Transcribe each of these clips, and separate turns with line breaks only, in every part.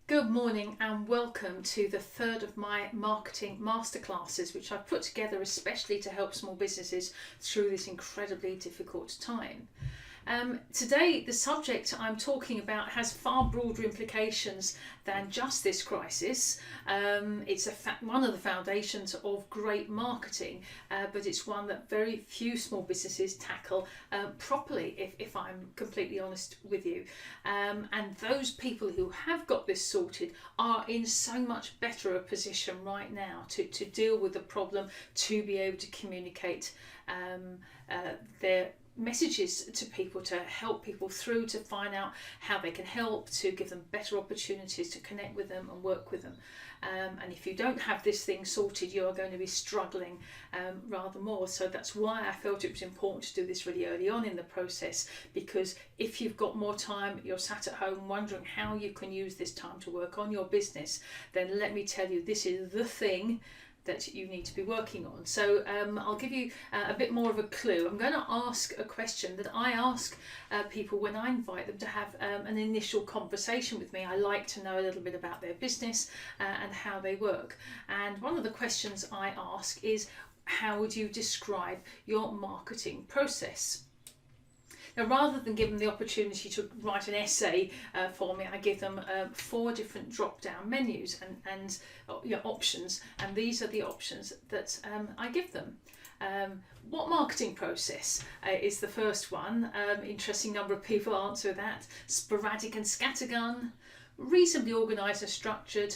Good morning and welcome to the third of my marketing masterclasses, which I've put together especially to help small businesses through this incredibly difficult time. Today, the subject I'm talking about has far broader implications than just this crisis. It's one of the foundations of great marketing, but it's one that very few small businesses tackle properly, if I'm completely honest with you. And those people who have got this sorted are in so much better a position right now to deal with the problem, to be able to communicate their messages to people, to help people through, to find out how they can help, to give them better opportunities to connect with them and work with them. And if you don't have this thing sorted, you are going to be struggling rather more. So that's why I felt it was important to do this really early on in the process, because if you've got more time, you're sat at home wondering how you can use this time to work on your business, then let me tell you, this is the thing that you need to be working on. So I'll give you a bit more of a clue. I'm going to ask a question that I ask people when I invite them to have an initial conversation with me. I like to know a little bit about their business and how they work. And one of the questions I ask is, how would you describe your marketing process? Now, rather than give them the opportunity to write an essay for me, I give them 4 different drop-down menus and options, and these are the options that I give them. What marketing process is the first one? Interesting number of people answer that. Sporadic and scattergun, reasonably organised and structured,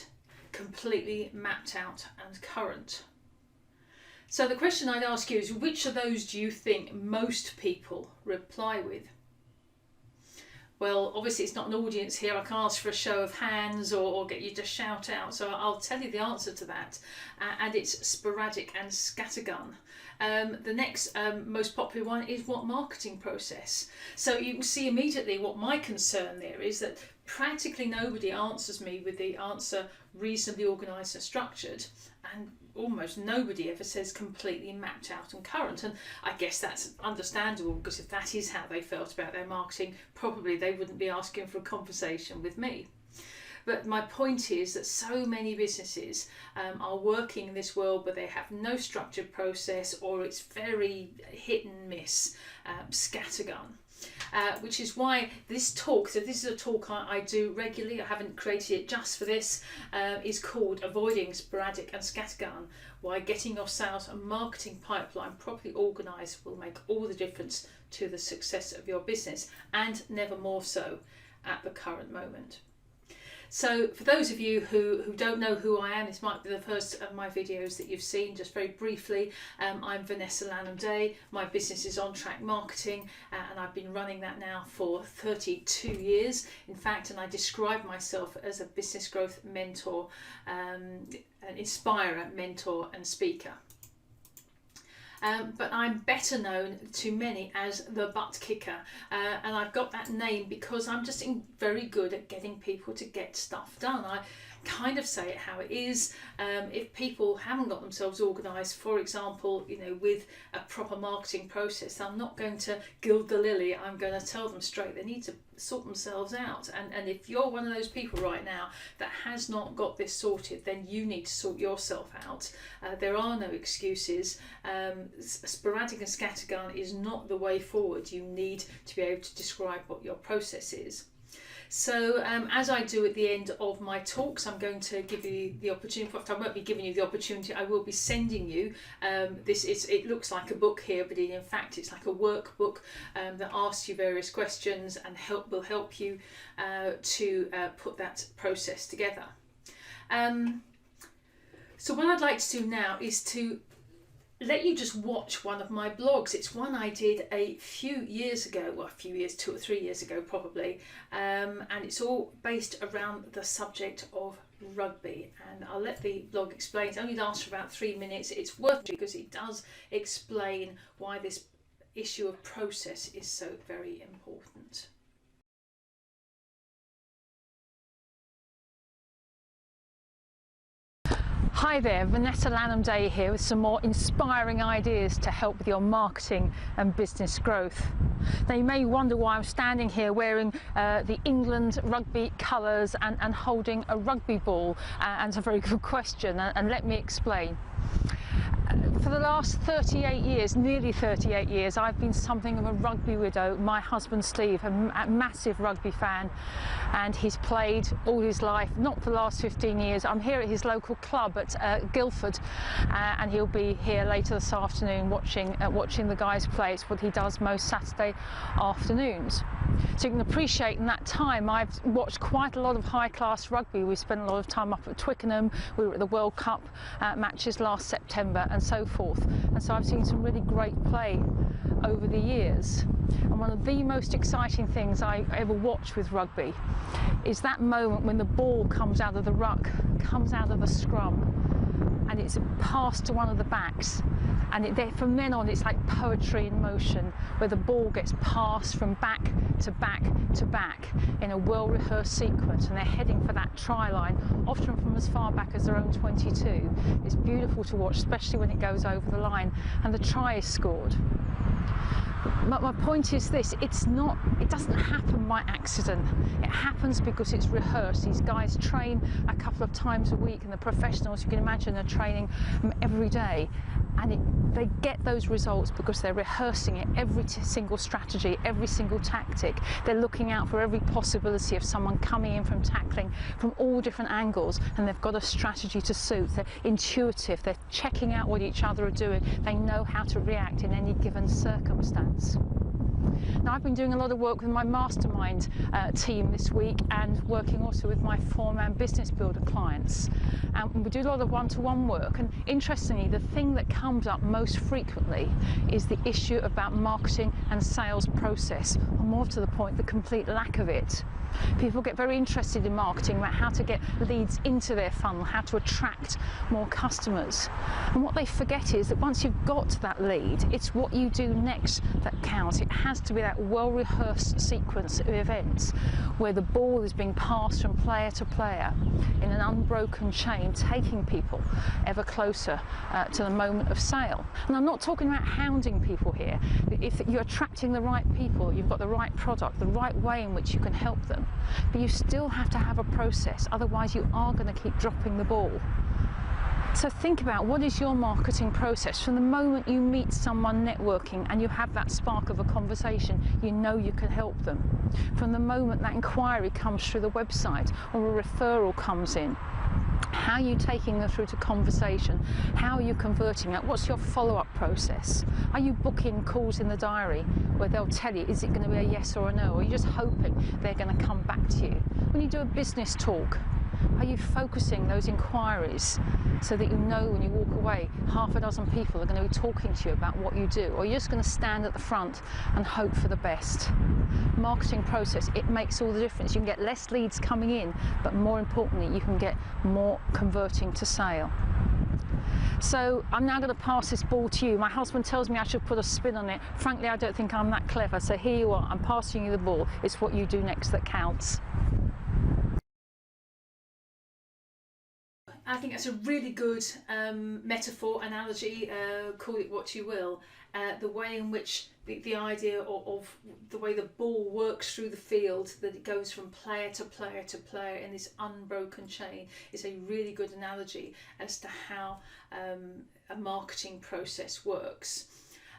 completely mapped out and current. So the question I'd ask you is, which of those do you think most people reply with? Well, obviously it's not an audience here. I can't ask for a show of hands or get you to shout out. So I'll tell you the answer to that. And it's sporadic and scattergun. The next most popular one is what marketing process. So you can see immediately what my concern there is, that practically nobody answers me with the answer reasonably organised and structured, and almost nobody ever says completely mapped out and current. And I guess that's understandable, because if that is how they felt about their marketing, probably they wouldn't be asking for a conversation with me. But my point is that so many businesses are working in this world, but they have no structured process, or it's very hit and miss, scattergun. Which is why this talk, so this is a talk I do regularly, I haven't created it just for this, is called Avoiding Sporadic and Scattergun, why getting your sales and marketing pipeline properly organised will make all the difference to the success of your business, and never more so at the current moment. So for those of you who don't know who I am, this might be the first of my videos that you've seen. Just very briefly, I'm Vanessa Lanham-Day. My business is On Track Marketing, and I've been running that now for 32 years, in fact, and I describe myself as a business growth mentor, an inspirer, mentor and speaker. But I'm better known to many as the butt kicker, and I've got that name because I'm just very good at getting people to get stuff done. I kind of say it how it is. If people haven't got themselves organised, for example, with a proper marketing process, I'm not going to gild the lily. I'm going to tell them straight they need to sort themselves out. And if you're one of those people right now that has not got this sorted, then you need to sort yourself out. There are no excuses. Sporadic and scattergun is not the way forward. You need to be able to describe what your process is. So as I do at the end of my talks, I'm going to give you the opportunity. I won't be giving you the opportunity, I will be sending you it looks like a book here, but in fact it's like a workbook that asks you various questions and will help you to put that process together. So what I'd like to do now is to let you just watch one of my blogs. It's one I did a few years ago, well, 2 or 3 years ago probably, and it's all based around the subject of rugby, and I'll let the blog explain. It only lasts for about 3 minutes. It's worth it because it does explain why this issue of process is so very important. Hi there, Vanessa Lanham-Day here with some more inspiring ideas to help with your marketing and business growth. Now you may wonder why I'm standing here wearing the England rugby colours and holding a rugby ball, and it's a very good question, and let me explain. For the last 38 years, nearly 38 years, I've been something of a rugby widow. My husband Steve, a massive rugby fan, and he's played all his life, not for the last 15 years. I'm here at his local club at Guildford, and he'll be here later this afternoon watching the guys play. It's what he does most Saturday afternoons. So you can appreciate in that time I've watched quite a lot of high-class rugby. We spent a lot of time up at Twickenham. We were at the World Cup matches last September and so forth. And so I've seen some really great play over the years. And one of the most exciting things I ever watch with rugby is that moment when the ball comes out of the ruck, comes out of the scrum, and it's passed to one of the backs. And from then on, it's like poetry in motion, where the ball gets passed from back to back to back in a well-rehearsed sequence, and they're heading for that try line, often from as far back as their own 22. It's beautiful to watch, especially when it goes over the line and the try is scored. But my point is this, it doesn't happen by accident. It happens because it's rehearsed. These guys train a couple of times a week, and the professionals, you can imagine, are training every day. And they get those results because they're rehearsing it, every single strategy, every single tactic. They're looking out for every possibility of someone coming in from tackling from all different angles, and they've got a strategy to suit. They're intuitive, they're checking out what each other are doing. They know how to react in any given circumstance. Now, I've been doing a lot of work with my mastermind team this week, and working also with my four-man business builder clients. And we do a lot of one-to-one work, and interestingly, the thing that comes up most frequently is the issue about marketing and sales process, or more to the point, the complete lack of it. People get very interested in marketing, about how to get leads into their funnel, how to attract more customers. And what they forget is that once you've got that lead, it's what you do next that counts. It has to be that well-rehearsed sequence of events where the ball is being passed from player to player in an unbroken chain, taking people ever closer to the moment of sale. And I'm not talking about hounding people here. If you're attracting the right people, you've got the right product, the right way in which you can help them. But you still have to have a process, otherwise you are going to keep dropping the ball. So think about, what is your marketing process? From the moment you meet someone networking and you have that spark of a conversation, you know you can help them. From the moment that inquiry comes through the website or a referral comes in, how are you taking them through to conversation? How are you converting it? What's your follow-up process? Are you booking calls in the diary where they'll tell you, is it going to be a yes or a no? Or are you just hoping they're going to come back to you? When you do a business talk, are you focusing those inquiries so that you know when you walk away, half a dozen people are going to be talking to you about what you do? Or you're just going to stand at the front and hope for the best? Marketing process, it makes all the difference. You can get less leads coming in, but more importantly, you can get more converting to sale. So I'm now going to pass this ball to you. My husband tells me I should put a spin on it. Frankly, I don't think I'm that clever. So here you are, I'm passing you the ball. It's what you do next that counts. I think that's a really good metaphor, analogy, call it what you will. The way in which the idea of the way the ball works through the field, that it goes from player to player to player in this unbroken chain, is a really good analogy as to how a marketing process works.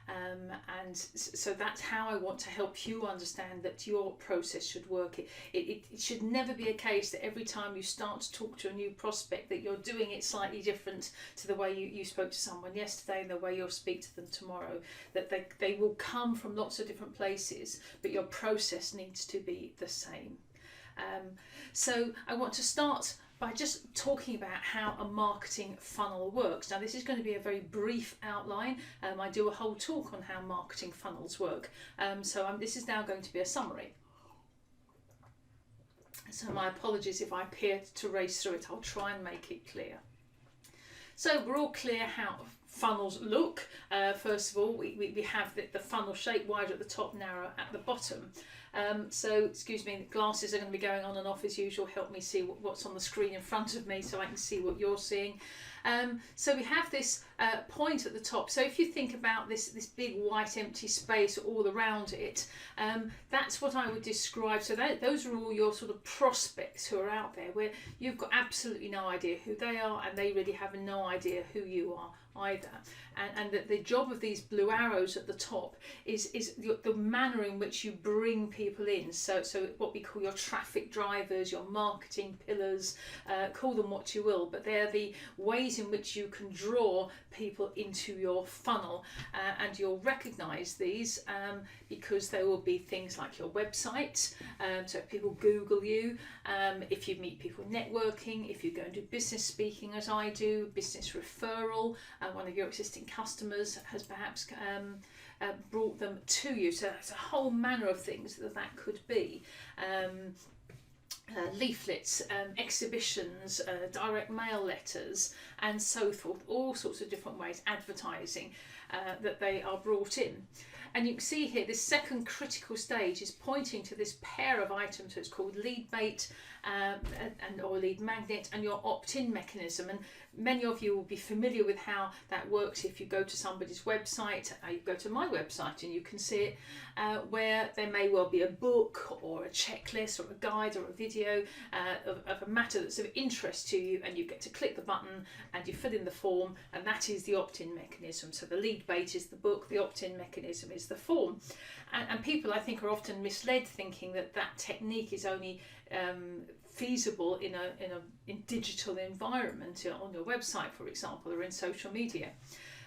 And so that's how I want to help you understand that your process should work. It should never be a case that every time you start to talk to a new prospect that you're doing it slightly different to the way you spoke to someone yesterday and the way you'll speak to them tomorrow. That they will come from lots of different places, but your process needs to be the same. So I want to start by just talking about how a marketing funnel works. Now, this is going to be a very brief outline. I do a whole talk on how marketing funnels work. This is now going to be a summary. So my apologies if I appear to race through it. I'll try and make it clear. So we're all clear how funnels look. First of all, we have the funnel shape, wide at the top, narrow at the bottom. So, excuse me, the glasses are going to be going on and off as usual. Help me see what's on the screen in front of me so I can see what you're seeing. So we have this point at the top. So if you think about this big white empty space all around it, that's what I would describe. So those are all your sort of prospects who are out there, where you've got absolutely no idea who they are, and they really have no idea who you are either. And that the job of these blue arrows at the top is the manner in which you bring people in. So what we call your traffic drivers, your marketing pillars, call them what you will, but they're the ways in which you can draw people into your funnel, and you'll recognise these because there will be things like your website. So if people Google you, if you meet people networking, if you go and do business speaking as I do, business referral, one of your existing customers has perhaps brought them to you. So there's a whole manner of things that could be. Leaflets, exhibitions, direct mail letters, and so forth, all sorts of different ways, advertising, that they are brought in. And you can see here this second critical stage is pointing to this pair of items. So it's called lead bait or lead magnet, and your opt-in mechanism. And many of you will be familiar with how that works if you go to somebody's website. You go to my website and you can see it, where there may well be a book or a checklist or a guide or a video of a matter that's of interest to you, and you get to click the button and you fill in the form, and that is the opt-in mechanism. So the lead bait is the book, the opt-in mechanism is the form. And people, I think, are often misled thinking that technique is only feasible in a digital environment, on your website, for example, or in social media.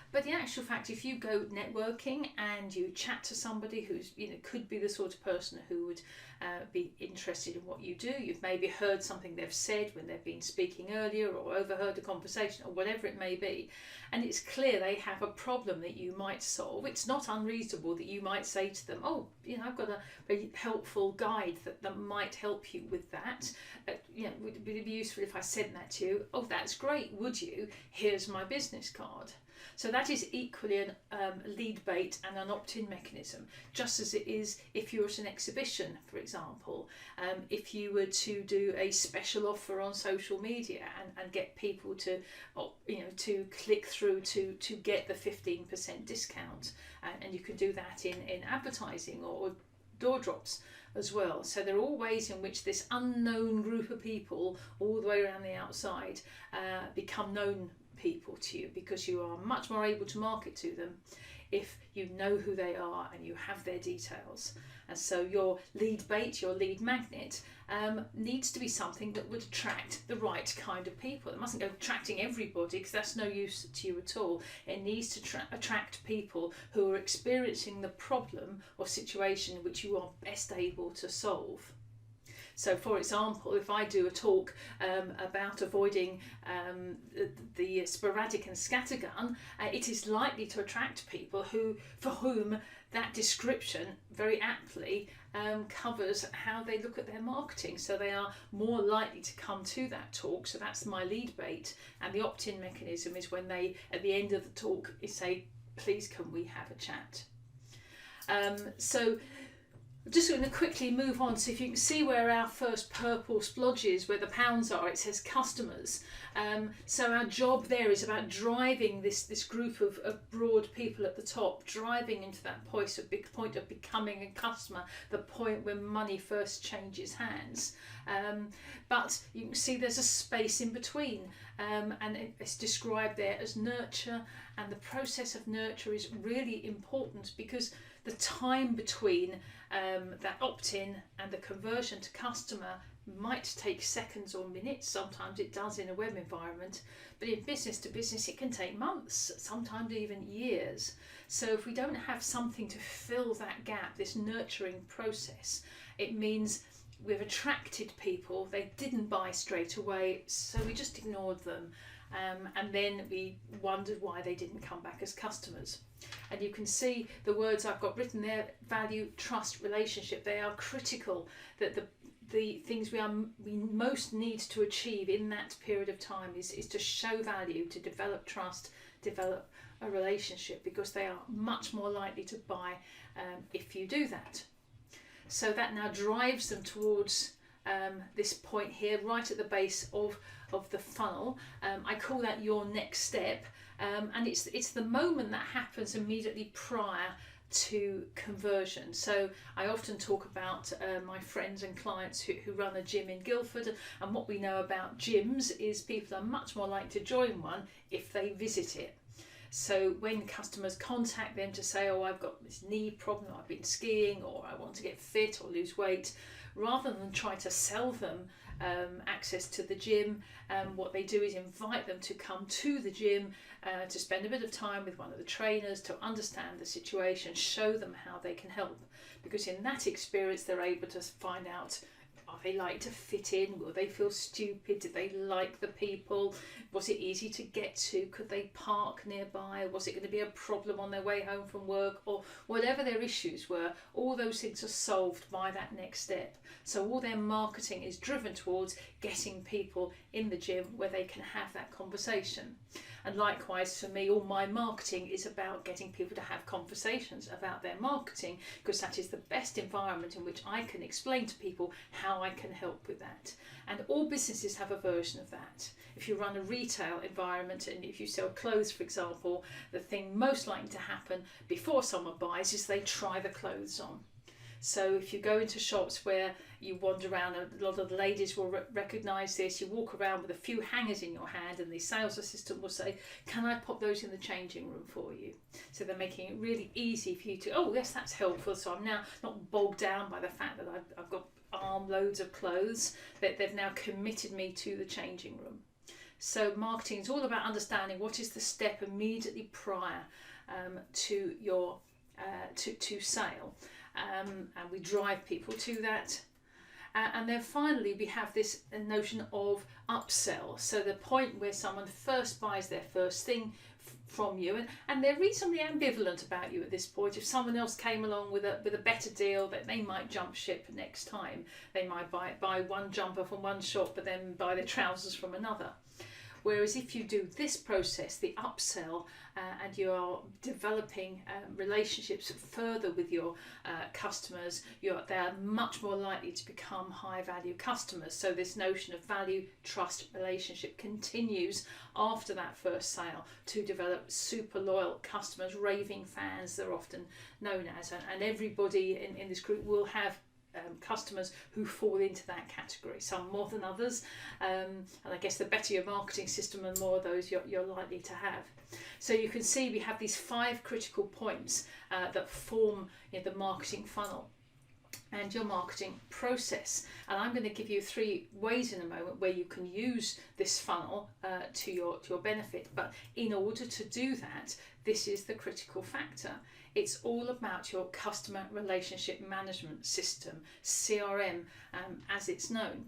But the actual fact, if you go networking and you chat to somebody who's, could be the sort of person who would be interested in what you do, you've maybe heard something they've said when they've been speaking earlier, or overheard a conversation, or whatever it may be, and it's clear they have a problem that you might solve. It's not unreasonable that you might say to them, I've got a very helpful guide that might help you with that. Would it be useful if I sent that to you? Oh, that's great, would you? Here's my business card. So that is equally a lead bait and an opt-in mechanism, just as it is if you're at an exhibition, for example. If you were to do a special offer on social media and get people to click through to get the 15% discount, and you could do that in advertising or door drops as well. So there are all ways in which this unknown group of people all the way around the outside become known people to you, because you are much more able to market to them if you know who they are and you have their details. And so your lead bait, your lead magnet, needs to be something that would attract the right kind of people. It mustn't go attracting everybody, because that's no use to you at all. It needs to attract people who are experiencing the problem or situation which you are best able to solve. So, for example, if I do a talk about avoiding the Sporadic and Scattergun, it is likely to attract people for whom that description very aptly covers how they look at their marketing. So they are more likely to come to that talk. So that's my lead bait. And the opt-in mechanism is when they, at the end of the talk, say, please can we have a chat? So I'm just going to quickly move on. So if you can see where our first purple splodges, where the pounds are, it says customers. So our job there is about driving this group of broad people at the top, driving into that point of becoming a customer, the point where money first changes hands. But you can see there's a space in between, and it's described there as nurture, and the process of nurture is really important, because the time between that opt-in and the conversion to customer might take seconds or minutes. Sometimes it does in a web environment, but in business to business it can take months, sometimes even years. So if we don't have something to fill that gap, this nurturing process, it means we've attracted people, they didn't buy straight away, so we just ignored them. And then we wondered why they didn't come back as customers. And you can see the words I've got written there: value, trust, relationship. They are critical, that the things we most need to achieve in that period of time is to show value, to develop trust, develop a relationship, because they are much more likely to buy if you do that. So that now drives them towards this point here right at the base of the funnel. I call that your next step, and it's the moment that happens immediately prior to conversion. So I often talk about my friends and clients who run a gym in Guildford, and what we know about gyms is people are much more likely to join one if they visit it. So when customers contact them to say, oh, I've got this knee problem, I've been skiing, or I want to get fit or lose weight, rather than try to sell them access to the gym, what they do is invite them to come to the gym to spend a bit of time with one of the trainers to understand the situation, show them how they can help, because in that experience they're able to find out, are they like to fit in? Will they feel stupid? Did they like the people? Was it easy to get to? Could they park nearby? Was it going to be a problem on their way home from work? Or whatever their issues were, all those things are solved by that next step. So all their marketing is driven towards getting people in the gym where they can have that conversation. And likewise for me, all my marketing is about getting people to have conversations about their marketing, because that is the best environment in which I can explain to people how I can help with that. And all businesses have a version of that. If you run a retail environment and if you sell clothes, for example, the thing most likely to happen before someone buys is they try the clothes on. So if you go into shops where you wander around, a lot of the ladies will recognise this, you walk around with a few hangers in your hand and the sales assistant will say, can I pop those in the changing room for you? So they're making it really easy for you to, oh yes, that's helpful, so I'm now not bogged down by the fact that I've got armloads of clothes, that they've now committed me to the changing room. So marketing is all about understanding what is the step immediately prior to your to sale. And we drive people to that. And then finally we have this notion of upsell. So the point where someone first buys their first thing from you, and they're reasonably ambivalent about you at this point. If someone else came along with a better deal, that they might jump ship next time. They might buy one jumper from one shop but then buy their trousers from another. Whereas if you do this process, the upsell, and you are developing relationships further with your customers, they're much more likely to become high value customers. So this notion of value, trust, relationship continues after that first sale to develop super loyal customers, raving fans they're often known as. And everybody in this group will have customers who fall into that category, some more than others, and I guess the better your marketing system, the more of those you're likely to have. So you can see we have these 5 critical points that form the marketing funnel and your marketing process. And I'm going to give you 3 ways in a moment where you can use this funnel to your benefit. But in order to do that, this is the critical factor. It's all about your customer relationship management system, CRM, as it's known.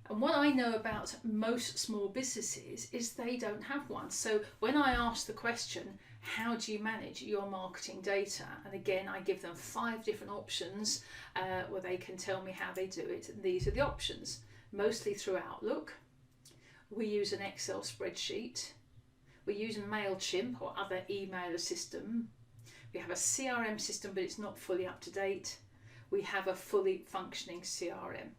And what I know about most small businesses is they don't have one. So when I ask the question, how do you manage your marketing data? And again, I give them 5 different options where they can tell me how they do it. And these are the options, mostly through Outlook. We use an Excel spreadsheet. We use a MailChimp or other emailer system. We have a CRM system, but it's not fully up to date. We have a fully functioning CRM.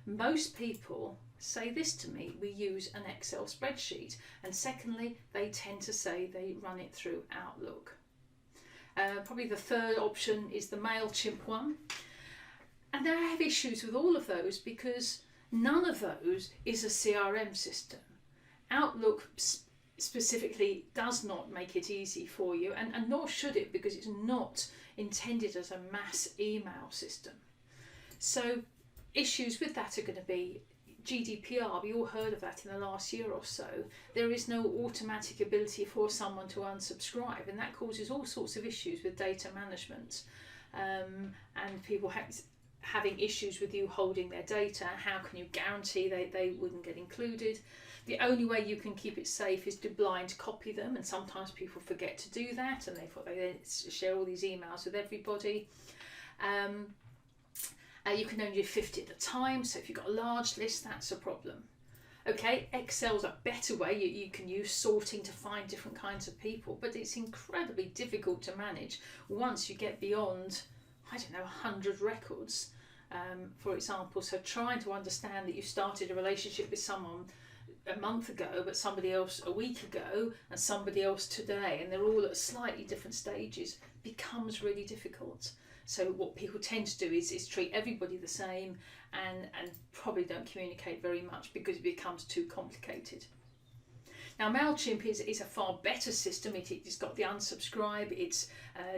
Most people say this to me, we use an Excel spreadsheet. And secondly, they tend to say they run it through Outlook. Probably the third option is the MailChimp one. And I have issues with all of those because none of those is a CRM system. Outlook specifically does not make it easy for you, and nor should it, because it's not intended as a mass email system. So issues with that are going to be GDPR. We all heard of that in the last year or so. There is no automatic ability for someone to unsubscribe, and that causes all sorts of issues with data management, and people having issues with you holding their data. How can you guarantee they wouldn't get included? The only way you can keep it safe is to blind copy them, and sometimes people forget to do that, and they share all these emails with everybody. You can only do 50 at a time, so if you've got a large list, that's a problem. Okay, Excel's a better way. You can use sorting to find different kinds of people, but it's incredibly difficult to manage once you get beyond, 100 records. for example. So trying to understand that you started a relationship with someone a month ago, but somebody else a week ago, and somebody else today, and they're all at slightly different stages, becomes really difficult. So what people tend to do is treat everybody the same, and probably don't communicate very much because it becomes too complicated. Now MailChimp is a far better system. It's got the unsubscribe, it's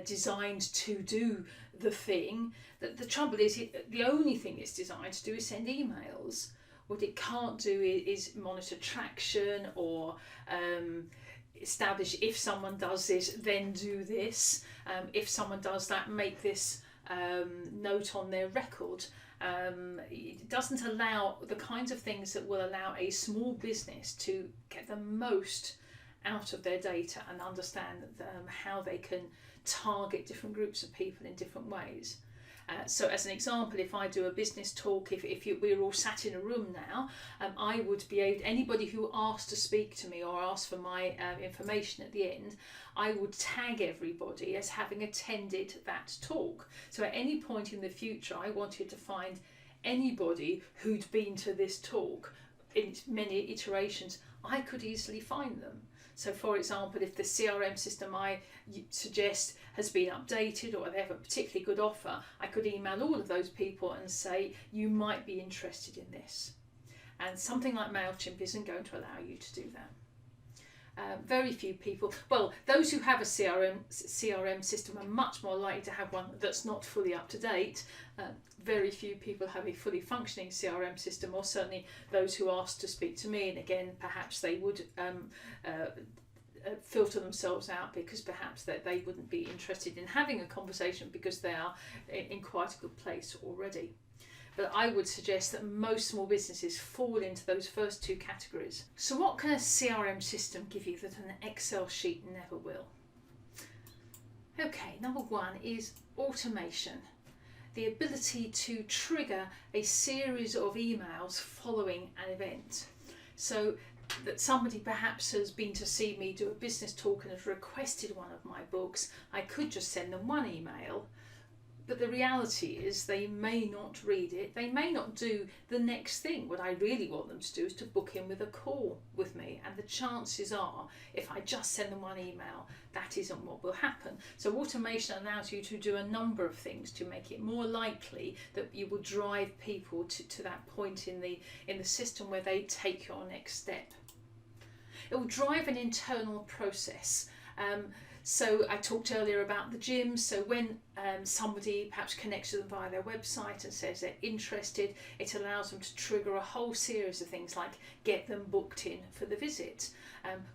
designed to do the thing. The trouble is, the only thing it's designed to do is send emails. What it can't do is monitor traction or establish if someone does this, then do this. If someone does that, make this note on their record. It doesn't allow the kinds of things that will allow a small business to get the most out of their data and understand how they can target different groups of people in different ways. So as an example, if I do a business talk, if we're all sat in a room now, I would be able, anybody who asked to speak to me or asked for my information at the end, I would tag everybody as having attended that talk. So at any point in the future, I wanted to find anybody who'd been to this talk in many iterations, I could easily find them. So for example, if the CRM system I suggest has been updated or they have a particularly good offer, I could email all of those people and say, you might be interested in this. And something like MailChimp isn't going to allow you to do that. Very few people, well, those who have a CRM system are much more likely to have one that's not fully up to date. Very few people have a fully functioning CRM system, or certainly those who ask to speak to me, and again perhaps they would filter themselves out because perhaps they wouldn't be interested in having a conversation because they are in quite a good place already. But I would suggest that most small businesses fall into those first two categories. So what can a CRM system give you that an Excel sheet never will? Okay, number one is automation. The ability to trigger a series of emails following an event. So that somebody perhaps has been to see me do a business talk and has requested one of my books, I could just send them one email. But the reality is they may not read it, they may not do the next thing. What I really want them to do is to book in with a call with me, and the chances are, if I just send them one email, that isn't what will happen. So automation allows you to do a number of things to make it more likely that you will drive people to that point in the system where they take your next step. It will drive an internal process. So I talked earlier about the gyms. So when somebody perhaps connects to them via their website and says they're interested, it allows them to trigger a whole series of things like get them booked in for the visit,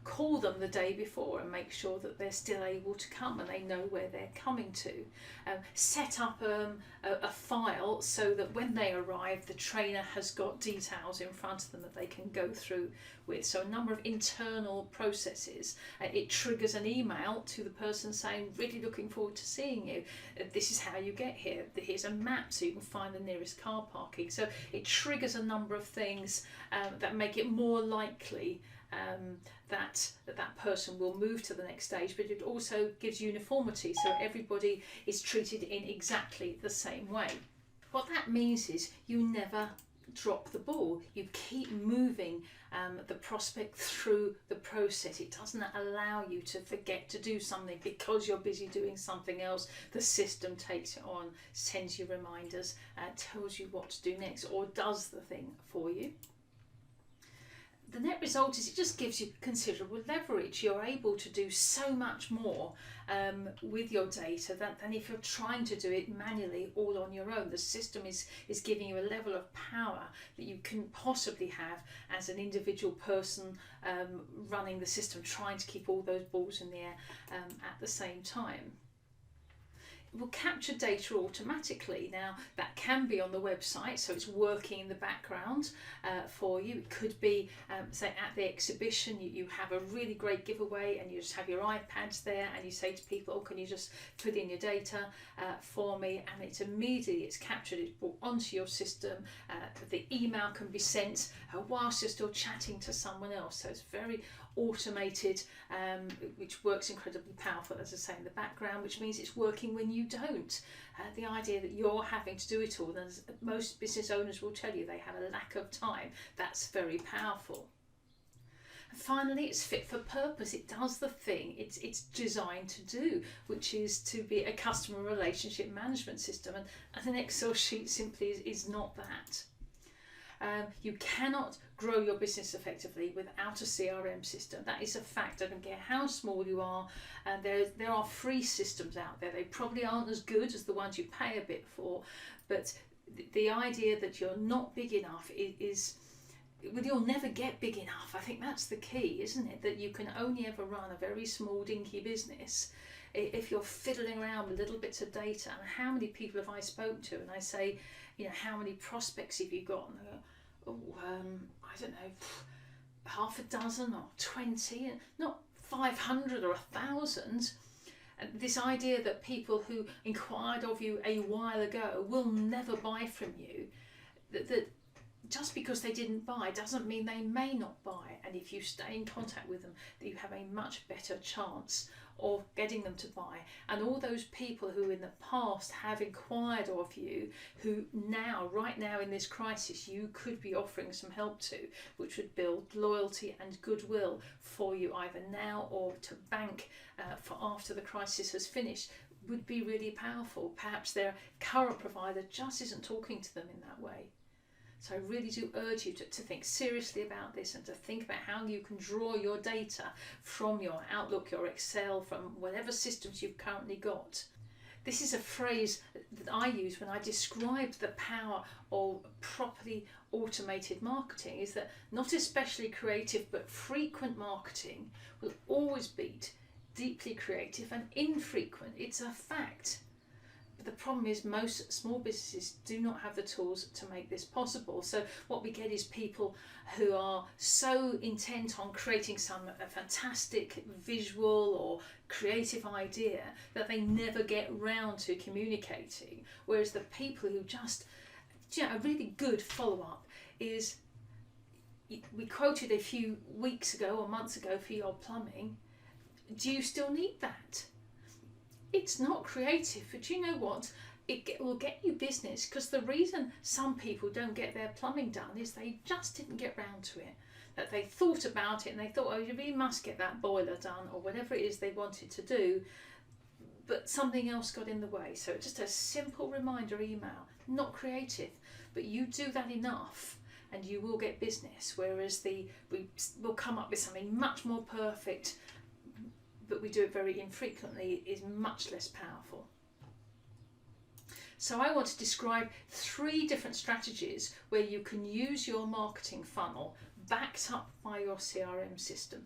call them the day before and make sure that they're still able to come and they know where they're coming to, set up a file so that when they arrive the trainer has got details in front of them that they can go through with. So a number of internal processes. It triggers an email to the person saying, really looking forward to seeing you. This is how you get here. Here's a map so you can find the nearest car parking. So it triggers a number of things that make it more likely that person will move to the next stage, but it also gives uniformity so everybody is treated in exactly the same way. What that means is you never drop the ball. You keep moving the prospect through the process. It doesn't allow you to forget to do something because you're busy doing something else. The system takes it on, sends you reminders, tells you what to do next, or does the thing for you. The net result is it just gives you considerable leverage. You're able to do so much more with your data than if you're trying to do it manually all on your own. The system is giving you a level of power that you can possibly have as an individual person running the system, trying to keep all those balls in the air at the same time. It will capture data automatically. Now that can be on the website, so it's working in the background for you. It could be say at the exhibition you have a really great giveaway and you just have your iPads there and you say to people, oh, can you just put in your data for me, and it's captured, it's brought onto your system. The email can be sent whilst you're still chatting to someone else, so it's very automated, which works incredibly powerful, as I say, in the background, which means it's working when you you don't. The idea that you're having to do it all, and as most business owners will tell you, they have a lack of time. That's very powerful. And finally, it's fit for purpose. It does the thing it's designed to do, which is to be a customer relationship management system. And an Excel sheet simply is not that. You cannot grow your business effectively without a CRM system. That is a fact. I don't care how small you are. There are free systems out there. They probably aren't as good as the ones you pay a bit for, but the idea that you're not big enough is well, you'll never get big enough. I think that's the key, isn't it? That you can only ever run a very small dinky business if you're fiddling around with little bits of data. And how many people have I spoken to, and I say, how many prospects have you got? And they go, I don't know, half a dozen or 20, and not 500 or 1,000. And this idea that people who inquired of you a while ago will never buy from you, that just because they didn't buy doesn't mean they may not buy. And if you stay in contact with them, that you have a much better chance of getting them to buy. And all those people who in the past have inquired of you, who right now in this crisis, you could be offering some help to, which would build loyalty and goodwill for you either now or to bank for after the crisis has finished, would be really powerful. Perhaps their current provider just isn't talking to them in that way. So I really do urge you to think seriously about this and to think about how you can draw your data from your Outlook, your Excel, from whatever systems you've currently got. This is a phrase that I use when I describe the power of properly automated marketing, is that not especially creative but frequent marketing will always beat deeply creative and infrequent. It's a fact. But the problem is most small businesses do not have the tools to make this possible. So what we get is people who are so intent on creating a fantastic visual or creative idea that they never get round to communicating. Whereas the people who just, a really good follow-up is, we quoted a few weeks ago or months ago for your plumbing. Do you still need that? It's not creative, but you know what? It will get you business, because the reason some people don't get their plumbing done is they just didn't get round to it. That they thought about it and they thought, oh, you really must get that boiler done or whatever it is they wanted to do, but something else got in the way. So just a simple reminder email, not creative, but you do that enough and you will get business. Whereas we will come up with something much more perfect, but we do it very infrequently, is much less powerful. So I want to describe 3 different strategies where you can use your marketing funnel backed up by your CRM system,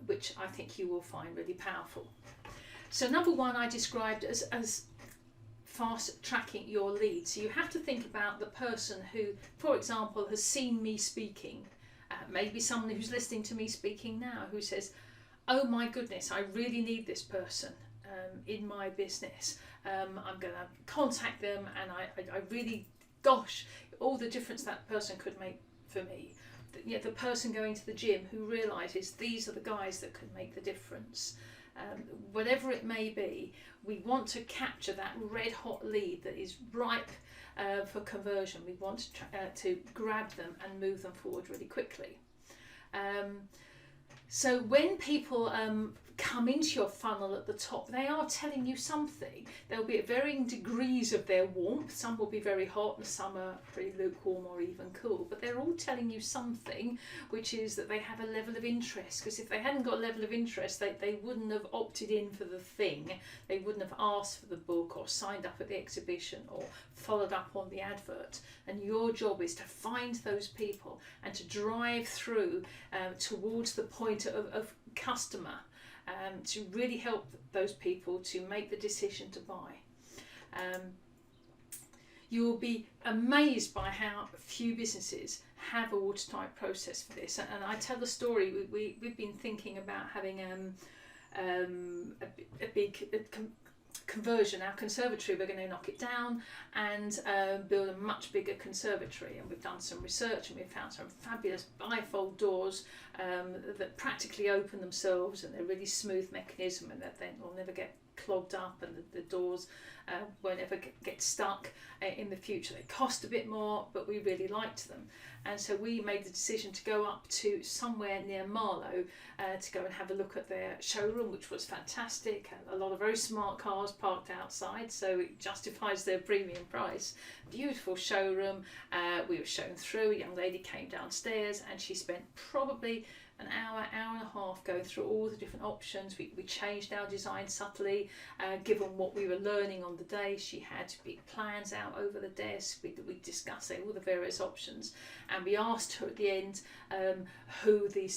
which I think you will find really powerful. So number 1 I described as fast tracking your leads. So you have to think about the person who, for example, has seen me speaking, maybe someone who's listening to me speaking now who says, oh my goodness, I really need this person in my business. I'm going to contact them, and I really, gosh, all the difference that person could make for me. The person going to the gym who realises these are the guys that can make the difference. Whatever it may be, we want to capture that red hot lead that is ripe for conversion. We want to grab them and move them forward really quickly. So when people come into your funnel at the top, they are telling you something. They'll be at varying degrees of their warmth. Some will be very hot and some are pretty lukewarm or even cool, but they're all telling you something, which is that they have a level of interest. Because if they hadn't got a level of interest, they wouldn't have opted in for the thing. They wouldn't have asked for the book or signed up at the exhibition or followed up on the advert. And your job is to find those people and to drive through towards the point of customer, to really help those people to make the decision to buy. You will be amazed by how few businesses have a watertight process for this. And I tell the story, we've been thinking about having a big conversion. Our conservatory, we're going to knock it down and build a much bigger conservatory, and we've done some research and we've found some fabulous bifold doors that practically open themselves, and they're really smooth mechanism, and that then will never get clogged up and the doors won't ever get stuck in the future. They cost a bit more, but we really liked them. And so we made the decision to go up to somewhere near Marlow to go and have a look at their showroom, which was fantastic. A lot of very smart cars parked outside, so it justifies their premium price. Beautiful showroom. We were shown through. A young lady came downstairs and she spent probably an hour and a half going through all the different options. We changed our design subtly, given what we were learning on the day. She had big plans out over the desk. We discussed all the various options, and we asked her at the end who the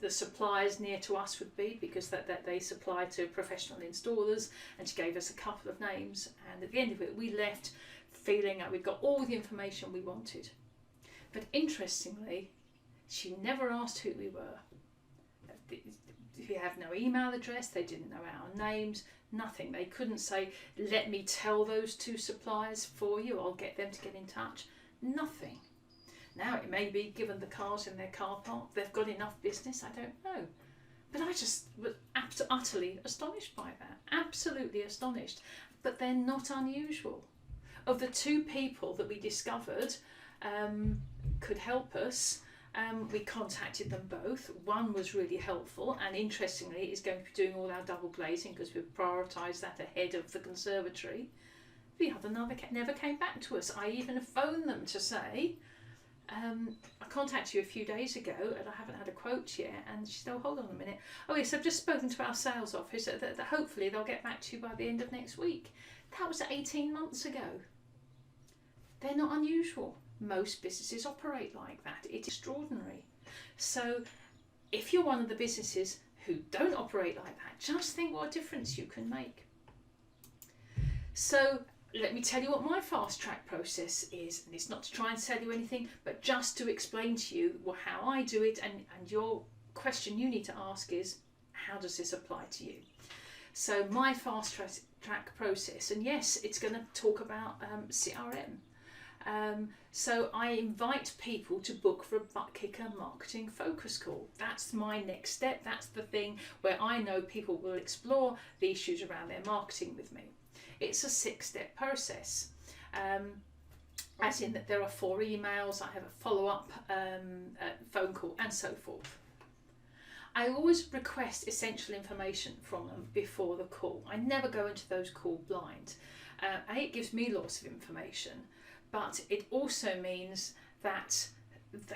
suppliers near to us would be, because that they supply to professional installers, and she gave us a couple of names. And at the end of it, we left feeling like we'd got all the information we wanted. But interestingly, she never asked who we were. We have no email address, they didn't know our names, nothing. They couldn't say, let me tell those two suppliers for you, I'll get them to get in touch. Nothing. Now it may be, given the cars in their car park, they've got enough business, I don't know. But I just was utterly astonished by that, absolutely astonished. But they're not unusual. Of the two people that we discovered could help us, we contacted them both. One was really helpful, and interestingly is going to be doing all our double glazing because we've prioritised that ahead of the conservatory. The other never came back to us. I even phoned them to say, I contacted you a few days ago and I haven't had a quote yet. And she said, oh, hold on a minute. Oh yes, I've just spoken to our sales office that hopefully they'll get back to you by the end of next week. That was 18 months ago. They're not unusual. Most businesses operate like that. It's extraordinary. So if you're one of the businesses who don't operate like that, just think what a difference you can make. So let me tell you what my fast track process is. And it's not to try and sell you anything, but just to explain to you how I do it. And your question you need to ask is, how does this apply to you? So my fast track process, and yes, it's going to talk about CRM. So I invite people to book for a butt kicker marketing focus call. That's my next step. That's the thing where I know people will explore the issues around their marketing with me. It's a 6-step process, as in that there are 4 emails, I have a follow-up phone call and so forth. I always request essential information from them before the call. I never go into those calls blind. It gives me lots of information, but it also means that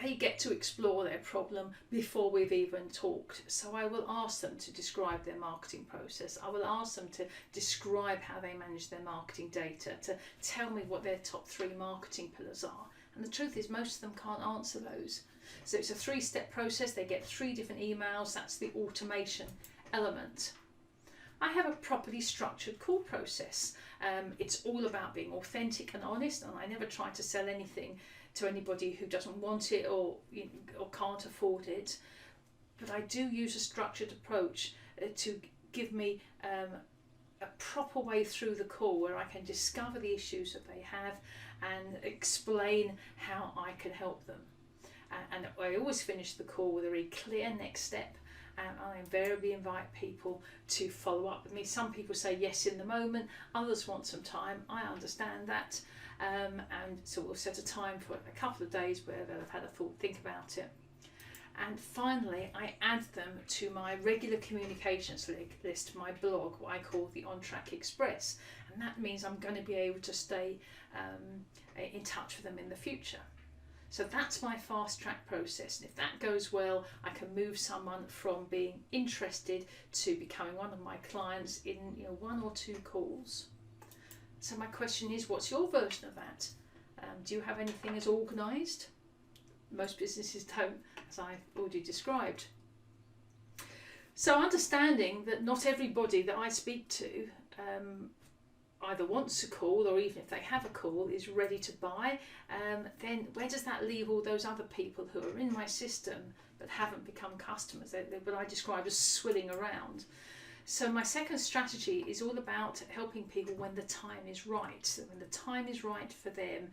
they get to explore their problem before we've even talked. So I will ask them to describe their marketing process. I will ask them to describe how they manage their marketing data, to tell me what their top 3 marketing pillars are. And the truth is, most of them can't answer those. So it's a 3-step process. They get 3 different emails. That's the automation element. I have a properly structured call process. It's all about being authentic and honest, and I never try to sell anything to anybody who doesn't want it or can't afford it. But I do use a structured approach to give me a proper way through the call where I can discover the issues that they have and explain how I can help them. And I always finish the call with a very clear next step. And I invariably invite people to follow up with me. Some people say yes in the moment, others want some time. I understand that. And so we'll set a time for a couple of days where they'll have had a think about it. And finally, I add them to my regular communications list, my blog, what I call the On Track Express. And that means I'm going to be able to stay in touch with them in the future. So that's my fast track process, and if that goes well, I can move someone from being interested to becoming one of my clients in 1 or 2 calls. So my question is, what's your version of that? Do you have anything as organised? Most businesses don't, as I've already described. So understanding that not everybody that I speak to either wants a call, or even if they have a call is ready to buy, then where does that leave all those other people who are in my system but haven't become customers? They're what I describe as swilling around. So my second strategy is all about helping people when the time is right, so when the time is right for them.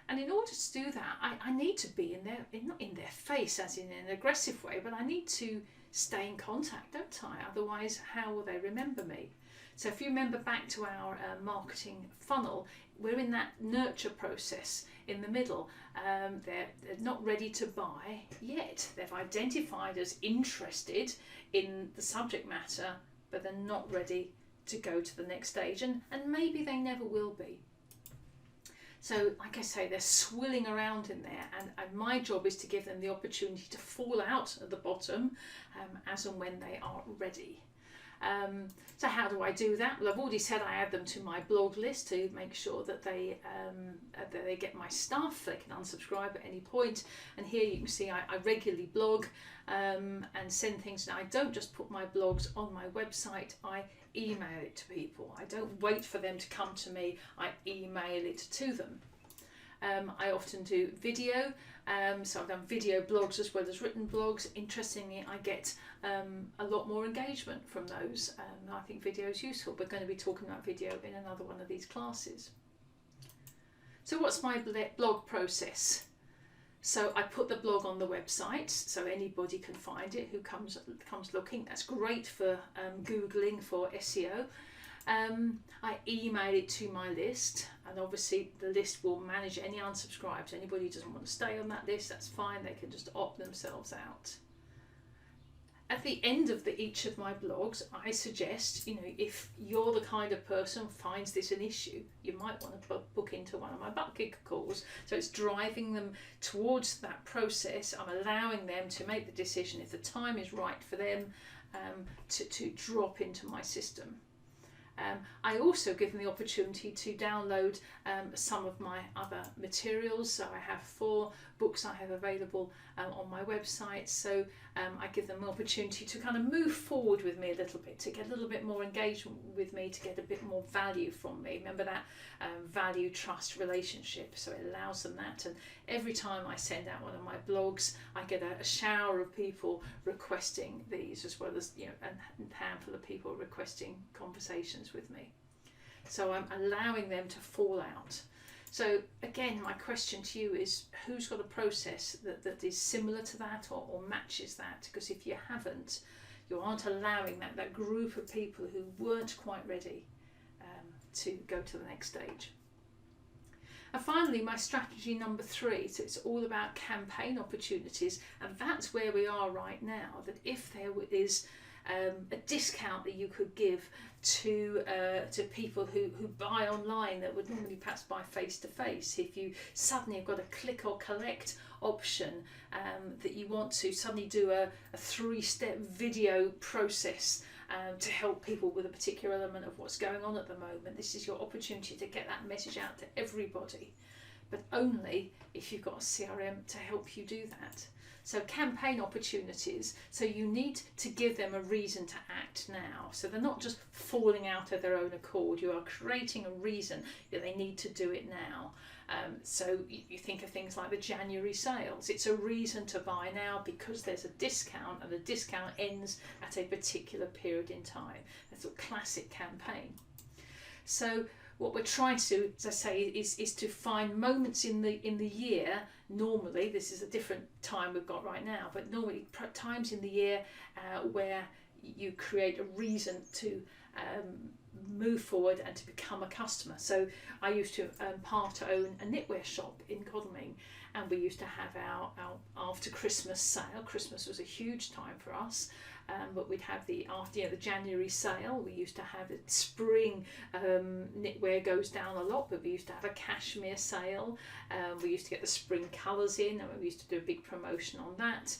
And in order to do that, I need to be not in their face as in an aggressive way, but I need to stay in contact, don't I? Otherwise, how will they remember me? So if you remember back to our marketing funnel, we're in that nurture process in the middle. They're not ready to buy yet. They've identified as interested in the subject matter, but they're not ready to go to the next stage, and maybe they never will be. So like I say, they're swilling around in there, and my job is to give them the opportunity to fall out at the bottom as and when they are ready. So how do I do that? Well, I've already said I add them to my blog list to make sure that they get my stuff. They can unsubscribe at any point. And here you can see I regularly blog and send things. Now, I don't just put my blogs on my website, I email it to people. I don't wait for them to come to me, I email it to them. I often do video, so I've done video blogs as well as written blogs. Interestingly, I get a lot more engagement from those. I think video is useful. We're going to be talking about video in another one of these classes. So what's my blog process? So I put the blog on the website so anybody can find it who comes looking. That's great for Googling for SEO. I email it to my list, and obviously the list will manage any unsubscribes. Anybody who doesn't want to stay on that list, that's fine, they can just opt themselves out. At the end of each of my blogs, I suggest, if you're the kind of person who finds this an issue, you might want to book into one of my butt kicker calls. So it's driving them towards that process. I'm allowing them to make the decision if the time is right for them to drop into my system. I also give them the opportunity to download some of my other materials. So I have 4 books I have available on my website. So I give them the opportunity to kind of move forward with me a little bit, to get a little bit more engagement with me, to get a bit more value from me. Remember that value, trust relationship. So it allows them that. And every time I send out one of my blogs, I get a shower of people requesting these, as well as a handful of people requesting conversations with me. So I'm allowing them to fall out. So again, my question to you is, who's got a process that is similar to that or matches that? Because if you haven't, you aren't allowing that group of people who weren't quite ready to go to the next stage. And finally, my strategy number 3, so it's all about campaign opportunities, and that's where we are right now, that if there is a discount that you could give to people who buy online that would normally perhaps buy face to face. If you suddenly have got a click or collect option that you want to suddenly do a 3-step video process to help people with a particular element of what's going on at the moment, this is your opportunity to get that message out to everybody, but only if you've got a CRM to help you do that. So campaign opportunities, so you need to give them a reason to act now. So they're not just falling out of their own accord. You are creating a reason that they need to do it now. So you think of things like the January sales. It's a reason to buy now because there's a discount, and the discount ends at a particular period in time. That's a classic campaign. So what we're trying to do, as I say, is to find moments in the year. Normally, this is a different time we've got right now, but normally times in the year where you create a reason to move forward and to become a customer. So I used to part own a knitwear shop in Godalming, and we used to have our after Christmas sale. Christmas was a huge time for us. But we'd have the January sale. We used to have it spring knitwear goes down a lot, but we used to have a cashmere sale. We used to get the spring colours in, and we used to do a big promotion on that.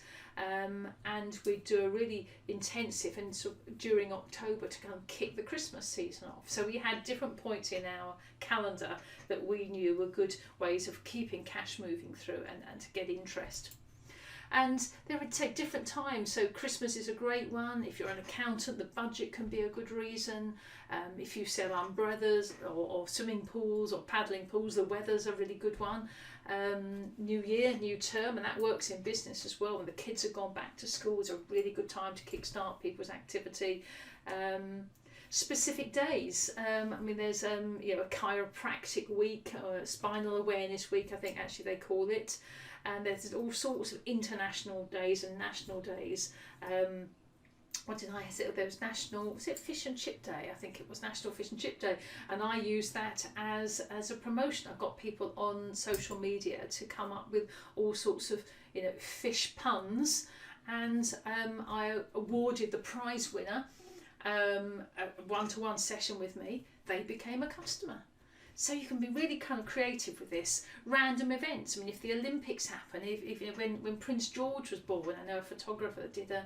And we'd do a really intensive and sort of during October to kind of kick the Christmas season off. So we had different points in our calendar that we knew were good ways of keeping cash moving through and to get interest. And they would take different times. So Christmas is a great one. If you're an accountant, the budget can be a good reason. If you sell umbrellas or swimming pools or paddling pools, the weather's a really good one. New year, new term, and that works in business as well. When the kids have gone back to school, it's a really good time to kickstart people's activity. Specific days. There's a chiropractic week, or spinal awareness week, I think actually they call it. And there's all sorts of international days and national days what did I say? There was was it Fish and Chip Day? I think it was National Fish and Chip Day, and I used that as a promotion. I got people on social media to come up with all sorts of fish puns, and I awarded the prize winner a one-to-one session with me. They became a customer. So you can be really kind of creative with this. Random events. I mean, if the Olympics happen, when Prince George was born, I know a photographer did a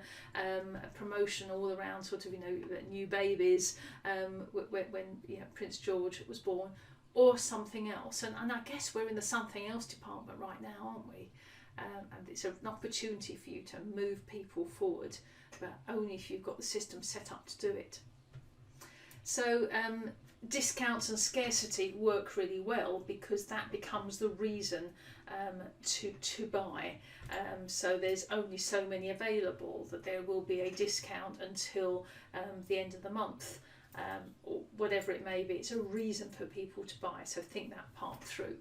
promotion all around sort of new babies when Prince George was born, or something else. And I guess we're in the something else department right now, aren't we? And it's an opportunity for you to move people forward, but only if you've got the system set up to do it. So discounts and scarcity work really well because that becomes the reason to buy. So there's only so many available that there will be a discount until the end of the month, or whatever it may be. It's a reason for people to buy, so think that part through.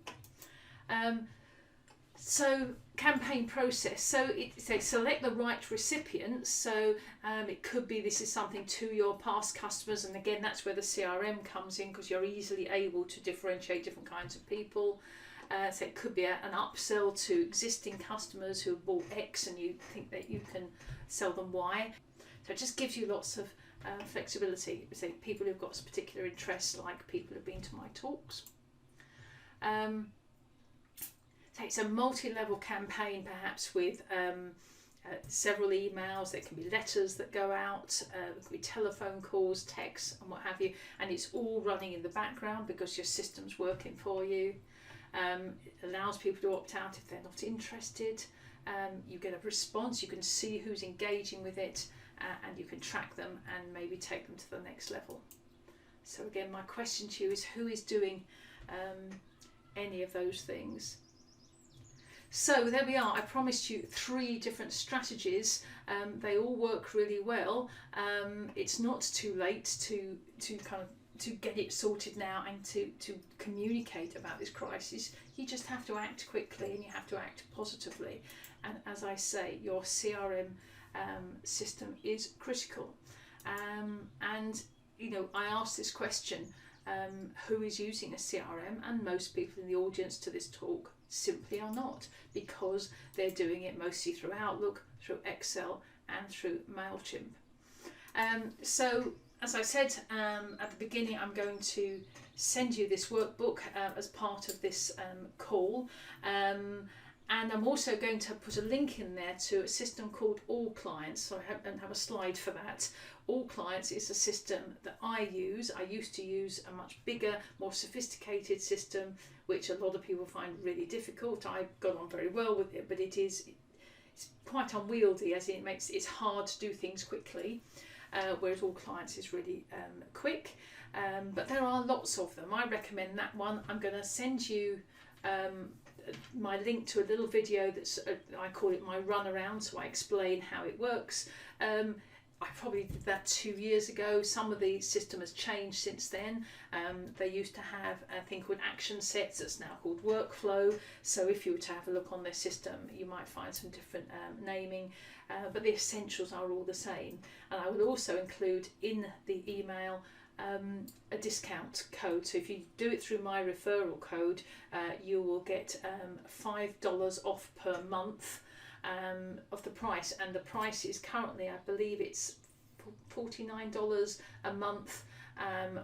So campaign process, so select the right recipients. So it could be this is something to your past customers, and again that's where the CRM comes in, because you're easily able to differentiate different kinds of people. So it could be an upsell to existing customers who have bought X and you think that you can sell them Y. So it just gives you lots of flexibility. So people who've got particular interests, like people who've been to my talks. It's a multi-level campaign, perhaps with several emails. There can be letters that go out, there can be telephone calls, texts and what have you, and it's all running in the background because your system's working for you. It allows people to opt out if they're not interested. You get a response, you can see who's engaging with it, and you can track them and maybe take them to the next level. So again, my question to you is, who is doing any of those things? So there we are. I promised you 3 different strategies. They all work really well. It's not too late to get it sorted now and to communicate about this crisis. You just have to act quickly and you have to act positively. And as I say, your CRM system is critical. And I asked this question, who is using a CRM? And most people in the audience to this talk simply are not, because they're doing it mostly through Outlook, through Excel and through MailChimp. So as I said at the beginning, I'm going to send you this workbook as part of this call, and I'm also going to put a link in there to a system called All Clients. So I have a slide for that. All Clients is a system that I use. I used to use a much bigger, more sophisticated system, which a lot of people find really difficult. I got on very well with it, but it's quite unwieldy, as in it's hard to do things quickly, whereas All Clients is really quick. But there are lots of them. I recommend that one. I'm going to send you my link to a little video that's I call it my run around, so I explain how it works. I probably did that 2 years ago. Some of the system has changed since then. They used to have a thing called action sets that's now called workflow. So if you were to have a look on their system, you might find some different naming, but the essentials are all the same. And I will also include in the email a discount code. So if you do it through my referral code, you will get $5 off per month of the price, and the price is currently, I believe it's $49 a month,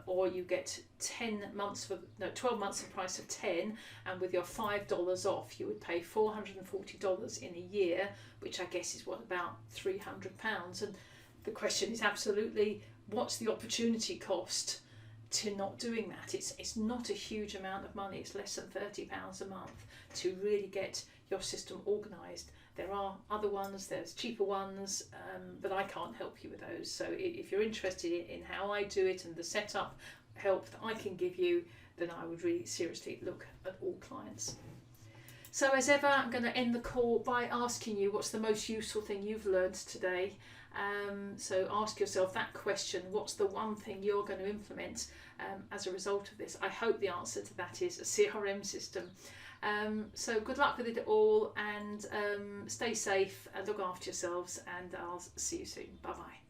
or you get 12 months for the price of 10, and with your $5 off you would pay $440 in a year, which I guess is about £300. And the question is absolutely, what's the opportunity cost to not doing that? It's not a huge amount of money. It's less than £30 a month to really get your system organised. There are other ones, there's cheaper ones, but I can't help you with those. So if you're interested in how I do it and the setup help that I can give you, then I would really seriously look at All Clients. So as ever, I'm going to end the call by asking you, what's the most useful thing you've learned today? So ask yourself that question, what's the one thing you're going to implement as a result of this? I hope the answer to that is a CRM system. So good luck with it all, and stay safe, look after yourselves, and I'll see you soon. Bye bye.